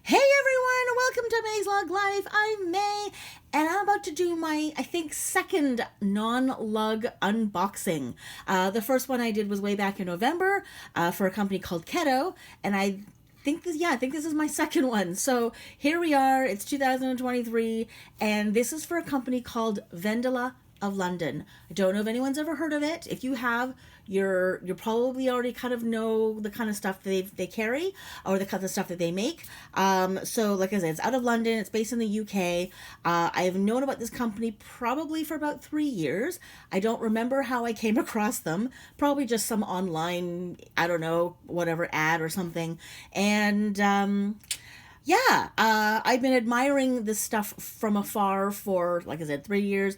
Hey everyone, welcome to MaysLugLife. I'm May, and I'm about to do my, I think, second non-lug unboxing. The first one I did was way back in November for a company called Keto, and I think this is my second one. So here we are. It's 2023, and this is for a company called Vendula of London. I don't know if anyone's ever heard of it. If you have, you're probably already kind of know the kind of stuff they carry or the kind of stuff that they make. So like I said, it's out of London. It's based in the UK. I have known about this company probably for about 3 years. I don't remember how I came across them. Probably just some online, I don't know, whatever ad or something. And I've been admiring this stuff from afar for, like I said, 3 years,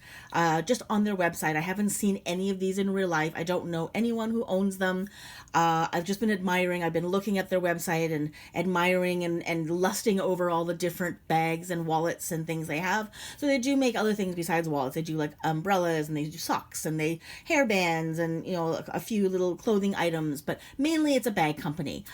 just on their website. I haven't seen any of these in real life. I don't know anyone who owns them. I've just been admiring. I've been looking at their website and admiring and lusting over all the different bags and wallets and things they have. So they do make other things besides wallets. They do like umbrellas, and they do socks, and they hairbands, and a few little clothing items. But mainly it's a bag company.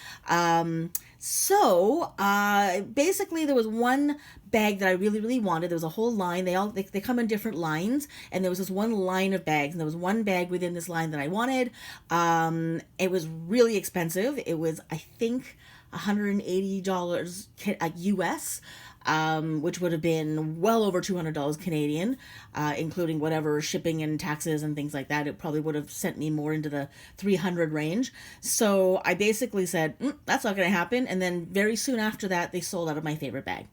Basically there was one bag that I really, really wanted. There was a whole line. They come in different lines, and there was this one line of bags, and there was one bag within this line that I wanted. It was really expensive. It was, I think, $180 US, which would have been well over $200 Canadian, including whatever shipping and taxes and things like that. It probably would have sent me more into the 300 range. So I basically said, that's not going to happen. And then very soon after that, they sold out of my favorite bag.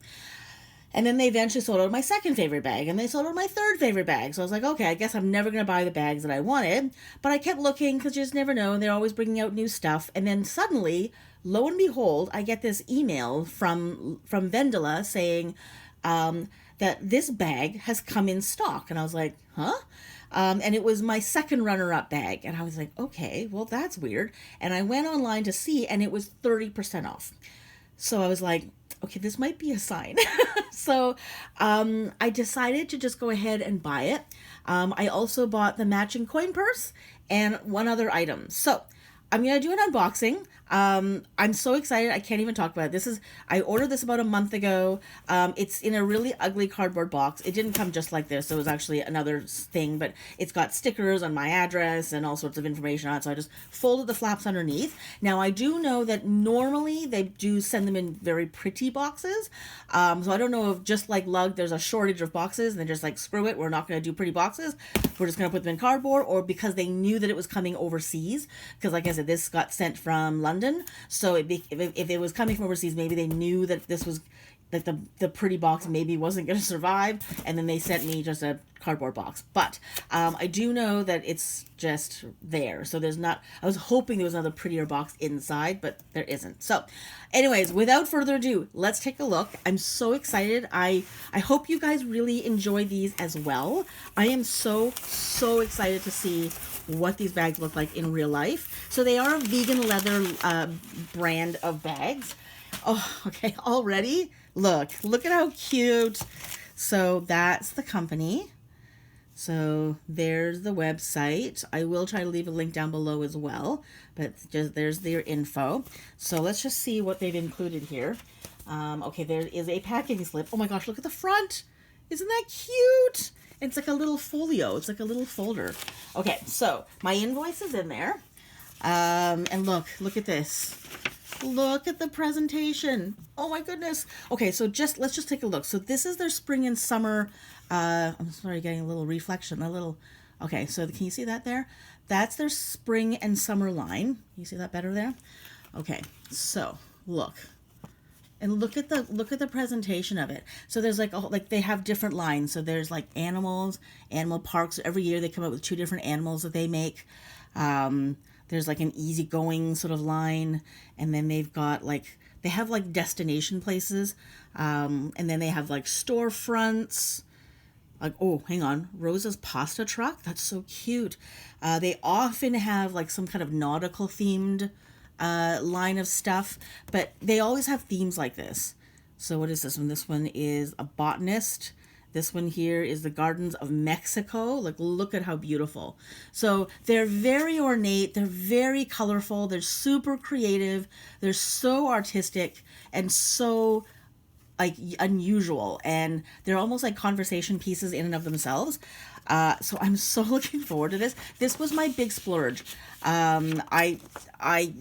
And then they eventually sold out my second favorite bag, and they sold out my third favorite bag. So I was like, okay, I guess I'm never going to buy the bags that I wanted. But I kept looking, because you just never know. They're always bringing out new stuff. And then suddenly, lo and behold, I get this email from Vendula saying that this bag has come in stock. And I was like, huh? And it was my second runner-up bag. And I was like, okay, well, that's weird. And I went online to see, and it was 30% off. So I was like, okay, this might be a sign. So I decided to just go ahead and buy it. I also bought the matching coin purse and one other item. So I'm going to do an unboxing. I'm so excited. I can't even talk about it. I ordered this about a month ago. It's in a really ugly cardboard box. It didn't come just like this. It was actually another thing, but it's got stickers on my address and all sorts of information on it. So I just folded the flaps underneath. Now I do know that normally they do send them in very pretty boxes. So I don't know if, just like Lug, there's a shortage of boxes and they're just like, screw it, we're not going to do pretty boxes. We're just going to put them in cardboard, or because they knew that it was coming overseas. Because like I said, this got sent from London. So if it was coming from overseas, maybe they knew that this was, that the pretty box maybe wasn't going to survive, and then they sent me just a cardboard box. But I do know that it's just there. So there's not, I was hoping there was another prettier box inside, but there isn't. So anyways, without further ado, let's take a look. I'm so excited. I hope you guys really enjoy these as well. I am so excited to see what these bags look like in real life. So they are a vegan leather brand of bags. Oh, okay, already? Look at how cute. So that's the company. So there's the website. I will try to leave a link down below as well, but just there's their info. So let's just see what they've included here. Okay, there is a packing slip. Oh my gosh, look at the front. Isn't that cute? It's like a little folio. It's like a little folder. Okay, so my invoice is in there. And look at this. Look at the presentation. Oh my goodness. Okay, so let's just take a look. So this is their spring and summer. I'm sorry, getting a little reflection. Okay, so can you see that there? That's their spring and summer line. You see that better there? Okay, so look. And look at the presentation of it. So there's like they have different lines. So there's like animals, animal parks. Every year they come up with 2 different animals that they make. There's like an easygoing sort of line, and then they have like destination places, and then they have like storefronts. Like, oh, hang on, Rosa's pasta truck. That's so cute. They often have like some kind of nautical themed line of stuff, but they always have themes like this. So what is this one? This one is a botanist. This one here is the Gardens of Mexico. Like, look at how beautiful. So they're very ornate. They're very colorful. They're super creative. They're so artistic and so like unusual, and they're almost like conversation pieces in and of themselves. So I'm so looking forward to this. This was my big splurge. I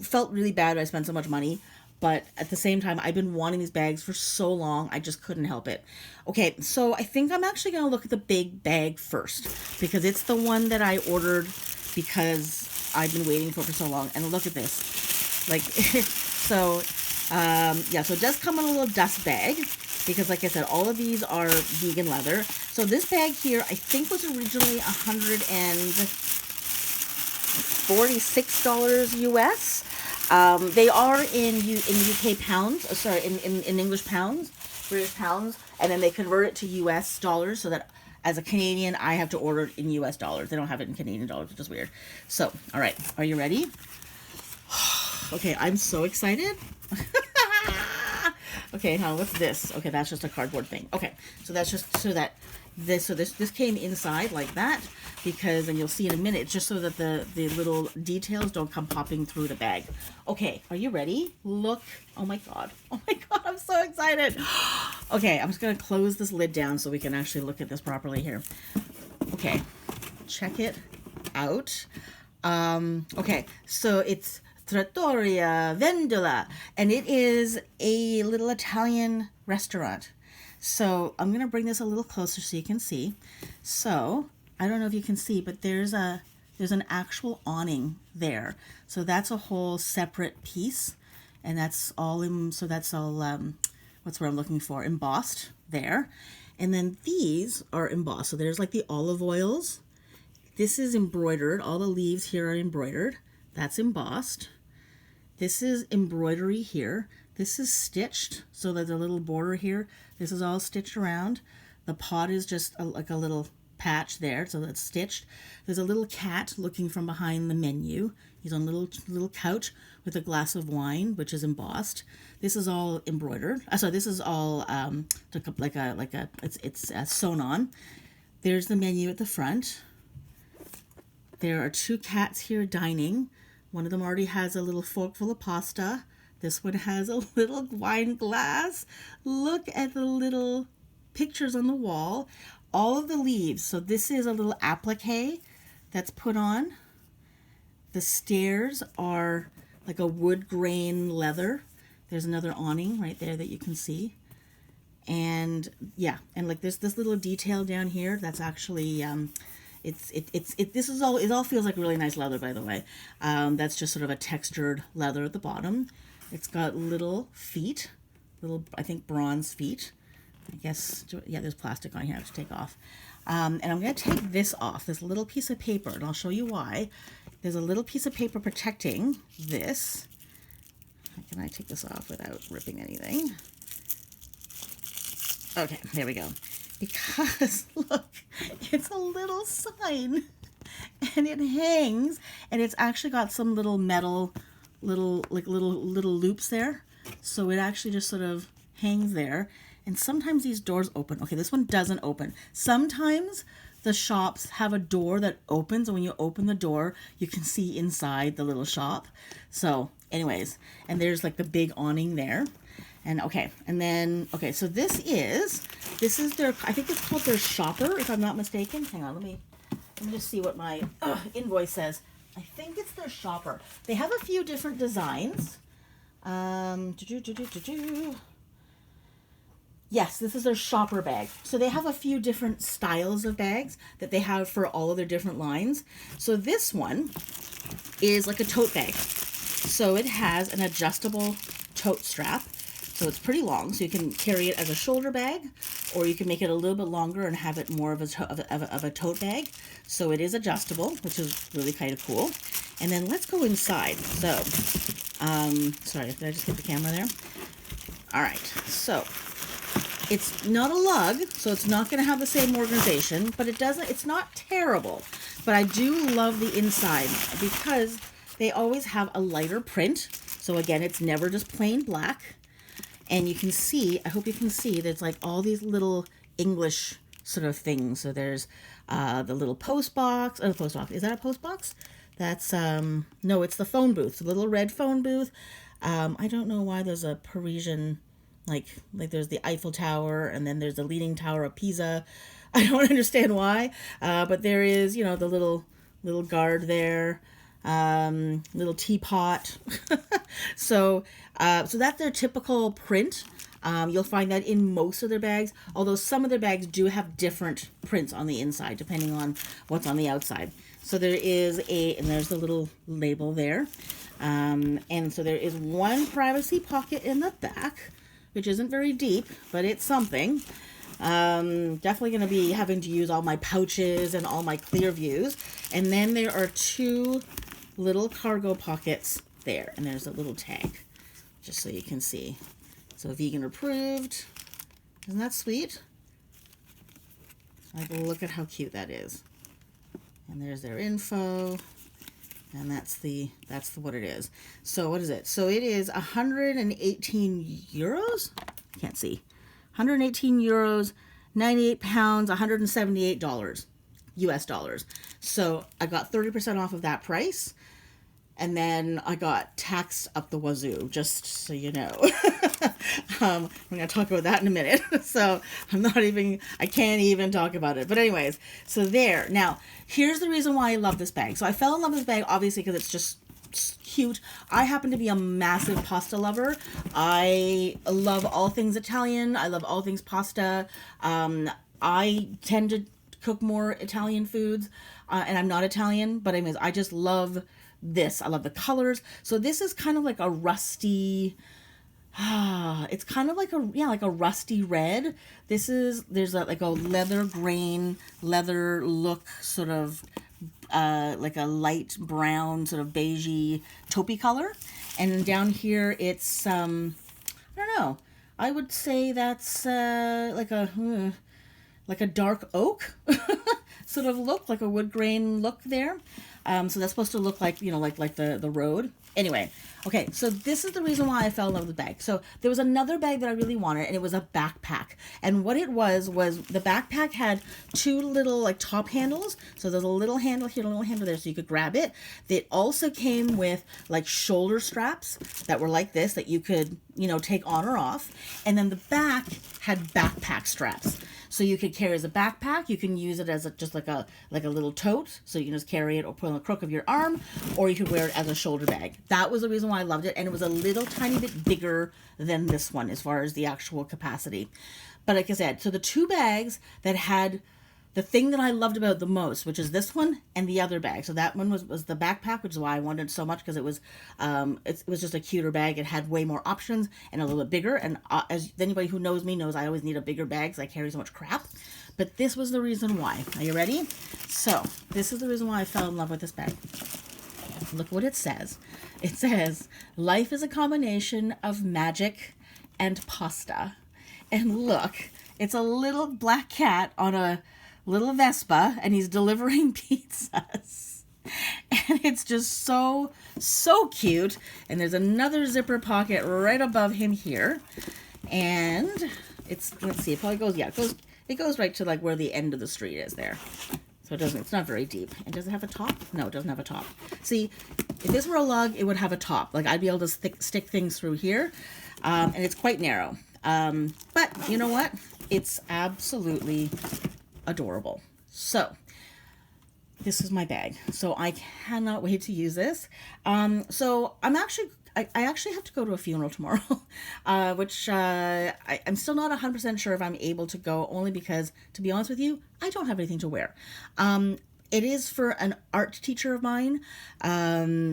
felt really bad I spent so much money, but at the same time, I've been wanting these bags for so long, I just couldn't help it. Okay, so I think I'm actually going to look at the big bag first, because it's the one that I ordered because I've been waiting for so long. And look at this. Like, so, yeah, so it does come in a little dust bag, because like I said, all of these are vegan leather. So this bag here, I think was originally $146 US. They are in UK pounds, sorry, in English pounds, British pounds, and then they convert it to US dollars, so that as a Canadian, I have to order it in US dollars. They don't have it in Canadian dollars, which is weird. So, all right, are you ready? Okay, I'm so excited. Okay, now what's this? Okay, that's just a cardboard thing. Okay, so that's just so that this came inside like that, because, and you'll see in a minute, just so that the little details don't come popping through the bag. Okay, are you ready? Look. Oh my god, I'm so excited. Okay, I'm just gonna close this lid down so we can actually look at this properly here. Okay, check it out. Okay, so it's Trattoria Vendula, and it is a little Italian restaurant. So I'm going to bring this a little closer so you can see. So I don't know if you can see, but there's an actual awning there. So that's a whole separate piece, and that's all what's what I'm looking for, embossed there. And then these are embossed. So there's like the olive oils. This is embroidered. All the leaves here are embroidered. That's embossed. This is embroidery here. This is stitched, so there's a little border here. This is all stitched around. The pot is just like a little patch there, so that's stitched. There's a little cat looking from behind the menu. He's on a little couch with a glass of wine, which is embossed. This is all embroidered. So this is all it's sewn on. There's the menu at the front. There are two cats here dining. One of them already has a little fork full of pasta. This one has a little wine glass. Look at the little pictures on the wall. All of the leaves. So this is a little applique that's put on. The stairs are like a wood grain leather. There's another awning right there that you can see. And yeah, and like there's this little detail down here that's actually it all feels like really nice leather, by the way. That's just sort of a textured leather at the bottom. It's got little feet, I think bronze feet. I guess, yeah, there's plastic on here I have to take off. And I'm going to take this off, this little piece of paper, and I'll show you why. There's a little piece of paper protecting this. How can I take this off without ripping anything? Okay, there we go. Because, look, it's a little sign, and it hangs, and it's actually got some little metal, little loops there, so it actually just sort of hangs there. And sometimes these doors open. Okay, this one doesn't open. Sometimes the shops have a door that opens, and when you open the door, you can see inside the little shop. So, anyways, and there's like the big awning there. And okay, and then, okay, so this is their, I think it's called their shopper, if I'm not mistaken. Hang on, let me just see what my invoice says. I think it's their shopper. They have a few different designs. Yes, this is their shopper bag. So they have a few different styles of bags that they have for all of their different lines. So this one is like a tote bag. So it has an adjustable tote strap. So it's pretty long, so you can carry it as a shoulder bag, or you can make it a little bit longer and have it more of a tote bag. So it is adjustable, which is really kind of cool. And then let's go inside. So, sorry, did I just hit the camera there? All right, so it's not a lug, so it's not going to have the same organization, but it's not terrible. But I do love the inside because they always have a lighter print. So again, it's never just plain black. And you can see, I hope you can see, there's like all these little English sort of things. So there's the little post box. Oh, post box. Is that a post box? That's, no, it's the phone booth. The little red phone booth. I don't know why there's a Parisian, like there's the Eiffel Tower, and then there's the Leaning Tower of Pisa. I don't understand why, but there is, you know, the little guard there, little teapot. So that's their typical print. You'll find that in most of their bags, although some of their bags do have different prints on the inside depending on what's on the outside. So there is and there's the little label there. And so there is one privacy pocket in the back, which isn't very deep, but it's something. Definitely going to be having to use all my pouches and all my clear views. And then there are two little cargo pockets there, and there's a little tag, just so you can see. So vegan approved. Isn't that sweet? Like, look at how cute that is. And there's their info. And that's what it is. So what is it? So it is 118 euros. Can't see. 118 euros, 98 pounds, $178 US dollars. So I got 30% off of that price. And then I got taxed up the wazoo, just so you know. I'm going to talk about that in a minute. So I can't even talk about it. But anyways, so there. Now, here's the reason why I love this bag. So I fell in love with this bag, obviously, because it's just cute. I happen to be a massive pasta lover. I love all things Italian. I love all things pasta. I tend to cook more Italian foods, and I'm not Italian, but anyways, I just love this. I love the colors. So this is kind of like a rusty, it's kind of like a rusty red. There's like a leather grain, leather look, sort of like a light brown, sort of beigey taupey color. And down here it's I don't know, I would say that's like a dark oak sort of look, like a wood grain look there. So that's supposed to look like, you know, like the road. Anyway, okay, so this is the reason why I fell in love with the bag. So there was another bag that I really wanted, and it was a backpack. And what it was the backpack had two little like top handles. So there's a little handle here, a little handle there, so you could grab it. It also came with like shoulder straps that were like this, that you could, you know, take on or off. And then the back had backpack straps. So you could carry as a backpack. You can use it as just like a little tote. So you can just carry it or put it on the crook of your arm, or you could wear it as a shoulder bag. That was the reason why I loved it. And it was a little tiny bit bigger than this one as far as the actual capacity. But like I said, so the two bags that had the thing that I loved about it the most, which is this one and the other bag. So that one was the backpack, which is why I wanted it so much, because it was just a cuter bag. It had way more options and a little bit bigger. And as anybody who knows me knows, I always need a bigger bag because I carry so much crap. But this was the reason why. Are you ready? So this is the reason why I fell in love with this bag. Look what it says. It says, "Life is a combination of magic and pasta." And look, it's a little black cat on a little Vespa, and he's delivering pizzas. And it's just so cute. And there's another zipper pocket right above him here. And let's see, it probably goes, it goes right to like where the end of the street is there. So it's not very deep. And does it have a top? No, it doesn't have a top. See, if this were a lug, it would have a top. Like, I'd be able to stick things through here. And it's quite narrow. But you know what? It's absolutely adorable. So this is my bag. So I cannot wait to use this. So I actually have to go to a funeral tomorrow, which I'm still not 100% sure if I'm able to go, only because, to be honest with you, I don't have anything to wear. It is for an art teacher of mine.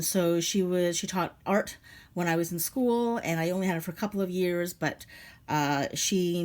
So she taught art when I was in school, and I only had her for a couple of years, but she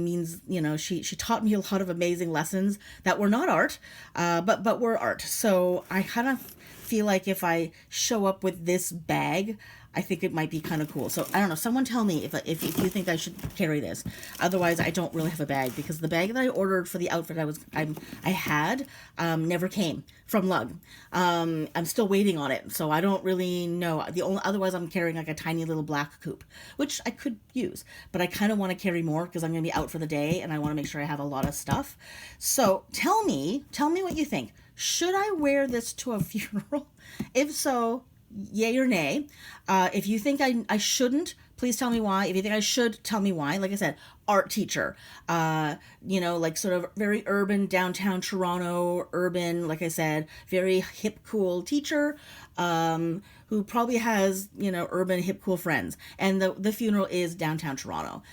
taught me a lot of amazing lessons that were not art, but were art. So I kind of feel like if I show up with this bag, I think it might be kind of cool. So I don't know. Someone tell me if you think I should carry this. Otherwise, I don't really have a bag, because the bag that I ordered for the outfit I had never came from Lug. I'm still waiting on it, so I don't really know. Otherwise, I'm carrying like a tiny little black coupe, which I could use, but I kind of want to carry more because I'm going to be out for the day and I want to make sure I have a lot of stuff. So tell me what you think. Should I wear this to a funeral? If so, yay or nay. If you think I shouldn't, please tell me why. If you think I should, tell me why. Like I said, art teacher, like sort of very urban downtown Toronto, urban, like I said, very hip, cool teacher, who probably has, urban, hip, cool friends. And the funeral is downtown Toronto,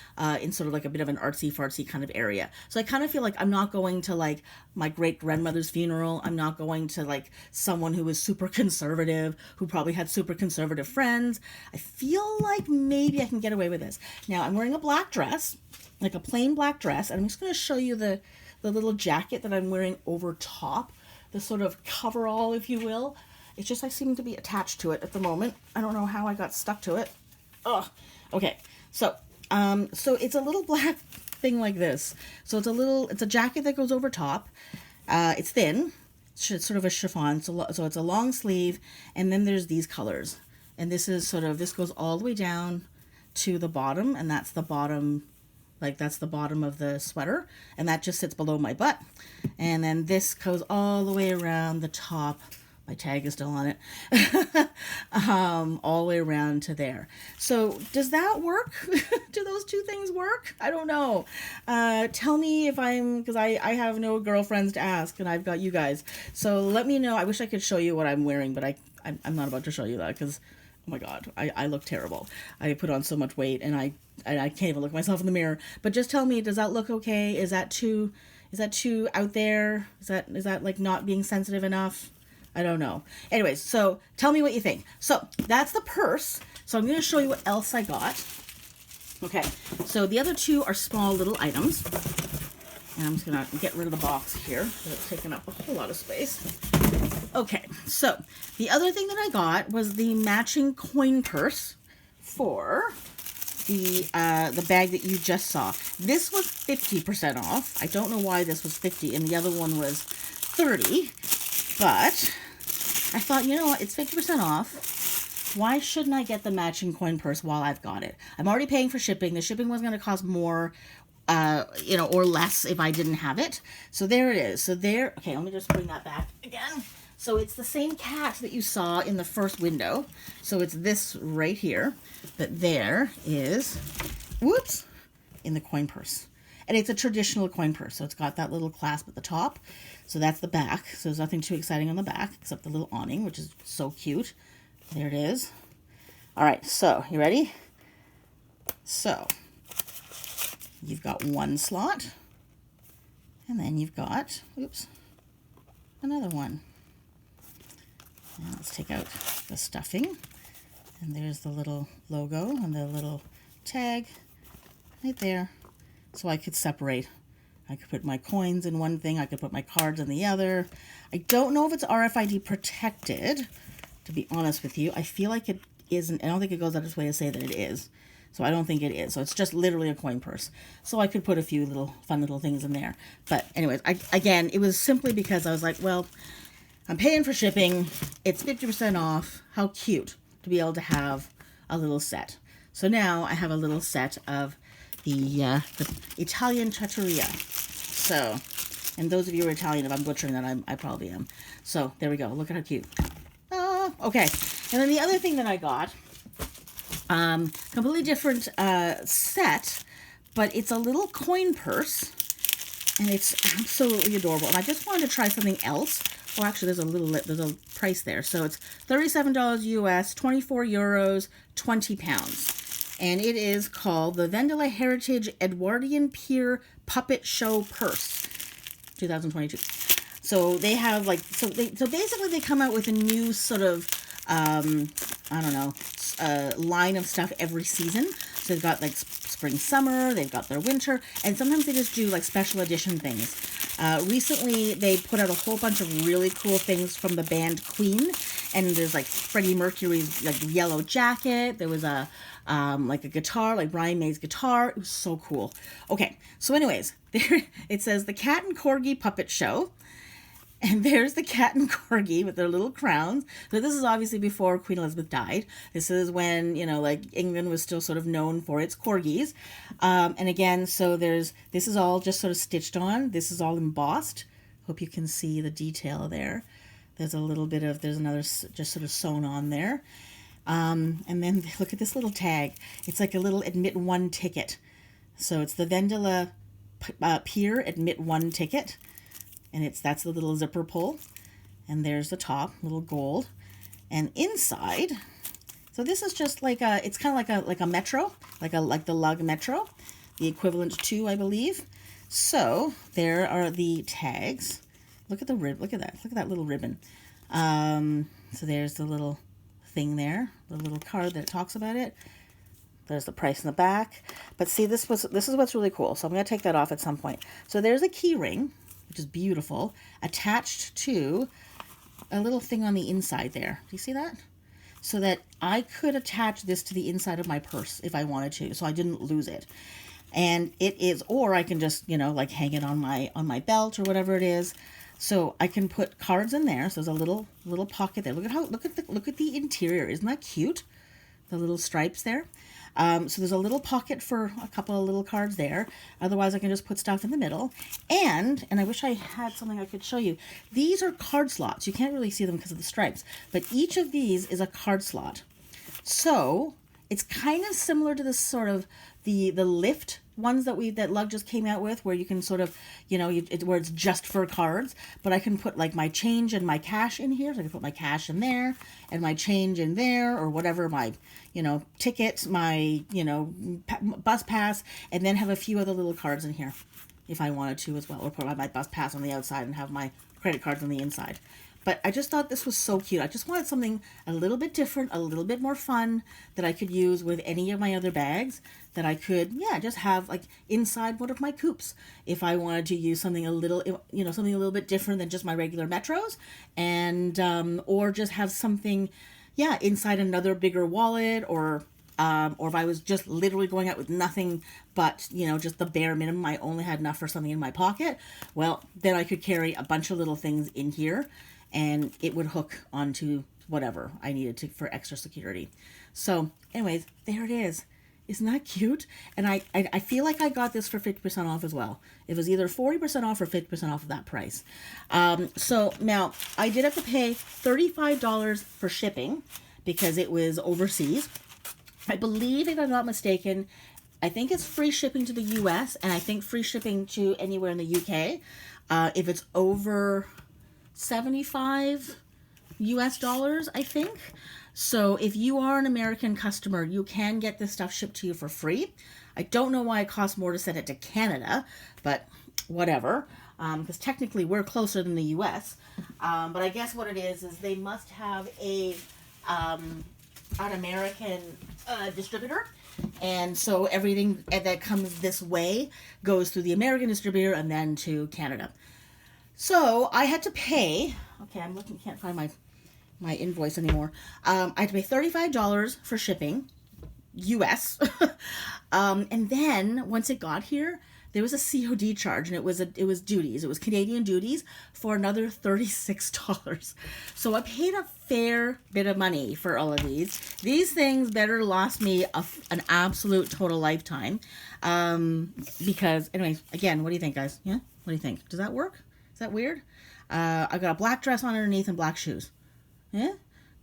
in sort of like a bit of an artsy fartsy kind of area. So I kind of feel like I'm not going to like my great grandmother's funeral. I'm not going to like someone who was super conservative, who probably had super conservative friends. I feel like maybe I can get away with this. Now I'm wearing a black dress, like a plain black dress, and I'm just going to show you the little jacket that I'm wearing over top, the sort of coverall, if you will. It's just I seem to be attached to it at the moment. I don't know how I got stuck to it. Oh, okay. So it's a little black thing like this. So it's a jacket that goes over top. It's thin. It's sort of a chiffon. So it's a long sleeve, and then there's these colors. And this goes all the way down to the bottom, and that's the bottom. Like that's the bottom of the sweater, and that just sits below my butt. And then this goes all the way around the top. My tag is still on it. All the way around to there. So does that work? Do those two things work? I don't know. Tell me because I have no girlfriends to ask, and I've got you guys. So let me know. I wish I could show you what I'm wearing, but I'm not about to show you that because, oh my God, I look terrible. I put on so much weight, and I can't even look myself in the mirror. But just tell me, does that look okay? Is that too out there? Is that like not being sensitive enough? I don't know. Anyways, so tell me what you think. So that's the purse. So I'm going to show you what else I got. Okay, so the other two are small little items. And I'm just going to get rid of the box here because it's taking up a whole lot of space. Okay, so the other thing that I got was the matching coin purse for the bag that you just saw. This was 50% off. I don't know why this was 50 and the other one was 30. But I thought, you know what, it's 50% off. Why shouldn't I get the matching coin purse while I've got it? I'm already paying for shipping. The shipping was going to cost more, or less if I didn't have it. So there it is. Okay, let me just bring that back again. So it's the same cat that you saw in the first window. So it's this right here. But there is, whoops, in the coin purse. And it's a traditional coin purse. So it's got that little clasp at the top. So that's the back. So there's nothing too exciting on the back except the little awning, which is so cute. There it is. All right, so you ready? So you've got one slot, and then you've got, oops, another one. And let's take out the stuffing. And there's the little logo and the little tag right there. So I could separate. I could put my coins in one thing. I could put my cards in the other. I don't know if it's RFID protected, to be honest with you. I feel like it isn't. I don't think it goes out of its way to say that it is. So I don't think it is. So it's just literally a coin purse. So I could put a few little fun little things in there. But anyways, again, it was simply because I was like, well, I'm paying for shipping. It's 50% off. How cute to be able to have a little set. So now I have a little set of the Italian trattoria. So, and those of you who are Italian, if I'm butchering that, I probably am. So there we go. Look at how cute. Okay. And then the other thing that I got, completely different set, but it's a little coin purse, and it's absolutely adorable. And I just wanted to try something else. Oh, actually, there's a price there. So it's $37 US, 24 euros, 20 pounds. And it is called the Vendula Heritage Edwardian Pier Puppet Show Purse, 2022. So they have so basically they come out with a new sort of, line of stuff every season. So they've got like spring, summer, they've got their winter, and sometimes they just do like special edition things. Recently, they put out a whole bunch of really cool things from the band Queen, and there's like Freddie Mercury's like yellow jacket. There was a guitar, like Brian May's guitar. It was so cool. Okay, so anyways, there it says the Cat and Corgi Puppet Show. And there's the cat and corgi with their little crowns. So this is obviously before Queen Elizabeth died. This is when, England was still sort of known for its corgis. And again, so this is all just sort of stitched on. This is all embossed. Hope you can see the detail there. There's another just sort of sewn on there. And then look at this little tag. It's like a little admit one ticket. So it's the Vendula Pier admit one ticket. And that's the little zipper pull. And there's the top, little gold. And inside, so this is just like it's kind of like a Metro, like the Lug Metro, the equivalent to, I believe. So there are the tags. Look at the rib. Look at that. Look at that little ribbon. So there's the little thing there, the little card that talks about it. There's the price in the back. But see, this is what's really cool. So I'm going to take that off at some point. So there's a key ring, which is beautiful, attached to a little thing on the inside there. Do you see that? So that I could attach this to the inside of my purse if I wanted to, so I didn't lose it. And it is, or I can just, like hang it on my belt or whatever it is. So I can put cards in there. So there's a little pocket there. Look at the interior. Isn't that cute? The little stripes there. So there's a little pocket for a couple of little cards there. Otherwise, I can just put stuff in the middle. And I wish I had something I could show you. These are card slots. You can't really see them because of the stripes. But each of these is a card slot. So it's kind of similar to this sort of the lift ones that Lug just came out with, where you can sort of, where it's just for cards. But I can put like my change and my cash in here. So I can put my cash in there and my change in there, or whatever, my, ticket, my, bus pass, and then have a few other little cards in here if I wanted to as well. Or put my bus pass on the outside and have my credit cards on the inside. But I just thought this was so cute. I just wanted something a little bit different, a little bit more fun that I could use with any of my other bags, that I could, just have like inside one of my coupes if I wanted to use something a little, something a little bit different than just my regular Metros, and or just have something, inside another bigger wallet, or if I was just literally going out with nothing but, just the bare minimum, I only had enough for something in my pocket, well, then I could carry a bunch of little things in here, and it would hook onto whatever I needed to for extra security. So anyways, there it is. Isn't that cute? And I feel like I got this for 50% off as well. It was either 40% off or 50% off of that price. So now I did have to pay $35 for shipping because it was overseas. I believe, if I'm not mistaken, I think it's free shipping to the US, and I think free shipping to anywhere in the UK. If it's over 75 US dollars, I think. So if you are an American customer, you can get this stuff shipped to you for free. I don't know why it costs more to send it to Canada, but whatever, because technically we're closer than the US. But I guess what it is they must have an American distributor. And so everything that comes this way goes through the American distributor and then to Canada. So I had to pay, okay, I'm looking, can't find my invoice anymore. I had to pay $35 for shipping, US. And then once it got here, there was a COD charge, and it was duties. It was Canadian duties for another $36. So I paid a fair bit of money for all of these. These things better last me an absolute total lifetime. Because, anyways, again, what do you think, guys? Yeah? What do you think? Does that work? Is that weird? I got a black dress on underneath and black shoes. Yeah?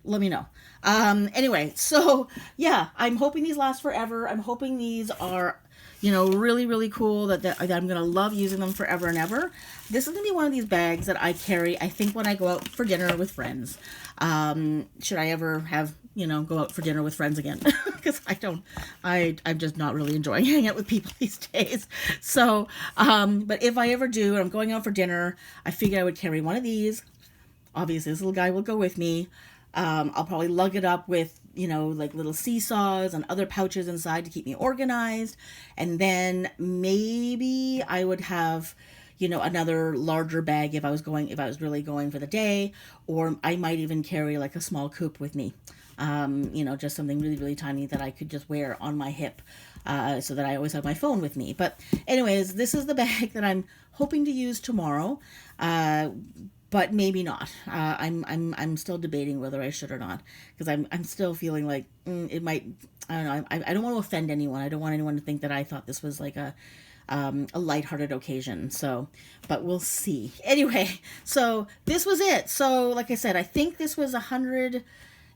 Let me know. Anyway, so yeah, I'm hoping these last forever. I'm hoping these are, really, really cool, that I'm going to love using them forever and ever. This is going to be one of these bags that I carry, I think, when I go out for dinner with friends. Should I ever have, go out for dinner with friends again? Because I'm just not really enjoying hanging out with people these days. So, but if I ever do, and I'm going out for dinner, I figured I would carry one of these. Obviously, this little guy will go with me. I'll probably lug it up with, like little seesaws and other pouches inside to keep me organized. And then maybe I would have, another larger bag if I was really going for the day, or I might even carry like a small coupe with me. Just something really, really tiny that I could just wear on my hip, so that I always have my phone with me. But anyways, this is the bag that I'm hoping to use tomorrow. But maybe not. I'm still debating whether I should or not, because I'm still feeling like it might. I don't know. I don't want to offend anyone. I don't want anyone to think that I thought this was like a lighthearted occasion. So, but we'll see. Anyway, so this was it. So, like I said, I think this was $100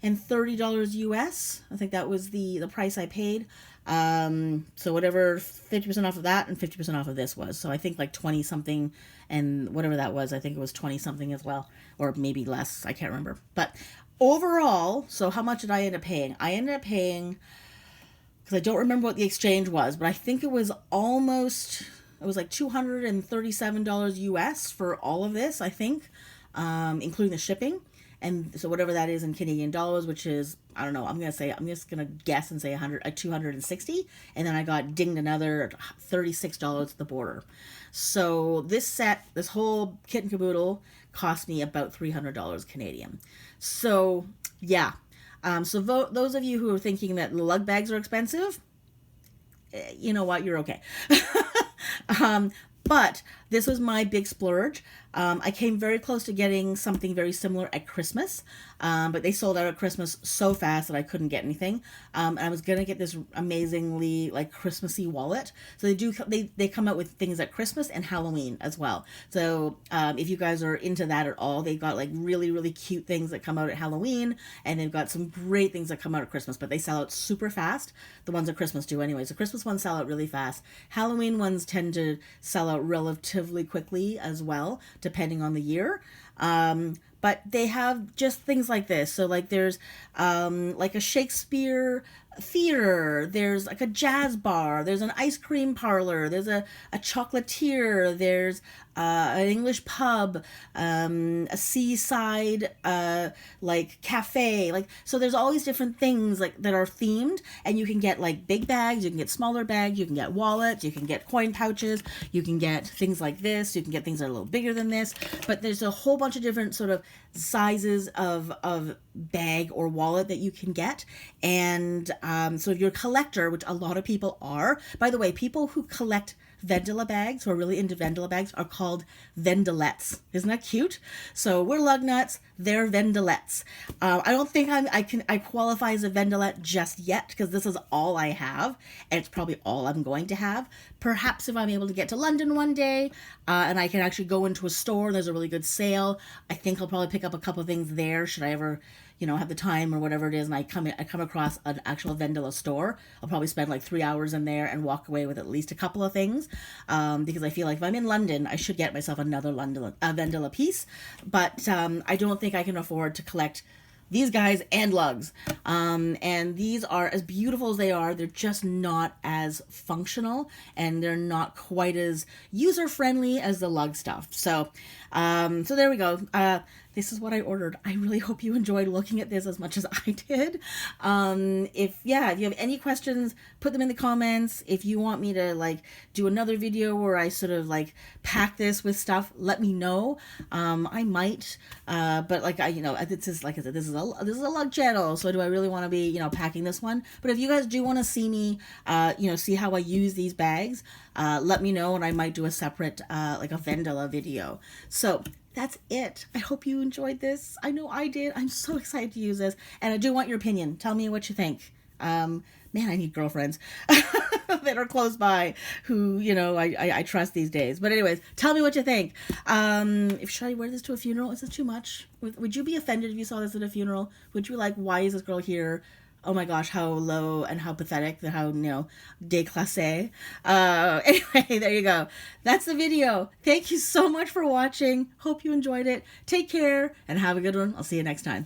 $230 US. I think that was the price I paid. So whatever 50% off of that and 50% off of this was. So I think like 20 something, and whatever that was, I think it was 20 something as well, or maybe less. I can't remember. But overall, so how much did I end up paying? I ended up paying, because I don't remember what the exchange was, but I think it was like $237 US for all of this, I think, including the shipping. And so whatever that is in Canadian dollars, which is, I don't know, I'm just going to guess and say 260. And then I got dinged another $36 at the border. So this whole kit and caboodle cost me about $300 Canadian. So yeah. So those of you who are thinking that lug bags are expensive, you know what, you're okay. But this was my big splurge. I came very close to getting something very similar at Christmas, but they sold out at Christmas so fast that I couldn't get anything. And I was gonna get this amazingly like Christmassy wallet. So they come out with things at Christmas and Halloween as well. So if you guys are into that at all, they got like really, really cute things that come out at Halloween, and they've got some great things that come out at Christmas, but they sell out super fast. The ones at Christmas do anyway. So Christmas ones sell out really fast. Halloween ones tend to sell out relatively quickly as well, depending on the year. But they have just things like this. So like there's like a Shakespeare theater, there's like a jazz bar, there's an ice cream parlor, there's a chocolatier, there's an English pub, a seaside like cafe, like, so there's all these different things like that are themed, and you can get like big bags, you can get smaller bags, you can get wallets, you can get coin pouches, you can get things like this, you can get things that are a little bigger than this, but there's a whole bunch of different sort of sizes of bag or wallet that you can get. And so if you're a collector, which a lot of people are, by the way, people who collect Vendula bags, who are really into Vendula bags, are called Vendulettes. Isn't that cute? So we're lug nuts, they're Vendulettes. I don't think I qualify as a Vendulette just yet, because this is all I have, and it's probably all I'm going to have. Perhaps if I'm able to get to London one day, and I can actually go into a store and there's a really good sale, I think I'll probably pick up a couple things there, should I ever, have the time or whatever it is, and I come across an actual Vendula store. I'll probably spend like 3 hours in there and walk away with at least a couple of things, because I feel like if I'm in London, I should get myself another Vendula piece, but I don't think I can afford to collect these guys and lugs. And these are, as beautiful as they are, they're just not as functional, and they're not quite as user-friendly as the lug stuff. So there we go. This is what I ordered. I really hope you enjoyed looking at this as much as I did. If you have any questions, put them in the comments. If you want me to like do another video where I sort of like pack this with stuff, let me know. I might, but like this is, like I said, this is a lug channel. So do I really want to be, packing this one? But if you guys do want to see me, see how I use these bags, let me know, and I might do a separate, like a Vendula video. So that's it. I hope you enjoyed this. I know I did. I'm so excited to use this, and I do want your opinion. Tell me what you think. Man, I need girlfriends that are close by who, I trust these days. But anyways, tell me what you think. Should I wear this to a funeral? Is this too much? Would you be offended if you saw this at a funeral? Would you like, why is this girl here? Oh my gosh, how low and how pathetic, how, déclassé. Anyway, there you go. That's the video. Thank you so much for watching. Hope you enjoyed it. Take care and have a good one. I'll see you next time.